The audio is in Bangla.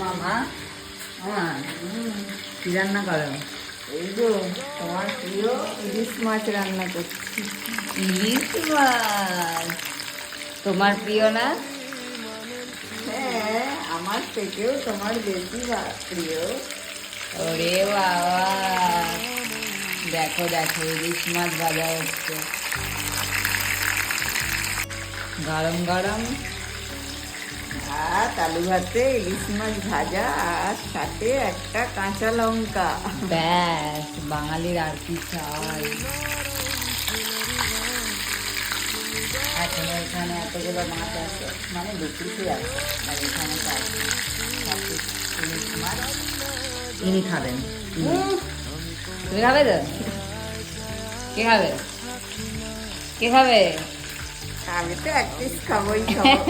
মামা কি রান্না করো? এই তো তোমার প্রিয় ইলিশ মাছ রান্না করছি। ইলিশ মাছ তোমার প্রিয় না? হ্যাঁ, আমার থেকেও তোমার বেশি প্রিয়। ওরে বাবা, দেখো দেখো ইলিশ মাছ ভাজা হচ্ছে গরম গরম। ভাত, আলু ভাতে ইলিশ মাছ ভাজা আর সাথে একটা কাঁচা লঙ্কা। ব্যাস, বাঙালির আর কি চাই। এখন এখানে এতগুলো মাছ আছে, মানে দু পিসই আছে, আর এখানে চার পিস ইলিশ মাছ। ইনি খাবেন। তুমি খাবে তো? কে খাবে? কে খাবে? আমি তো এক পিস খাবোই খাবো।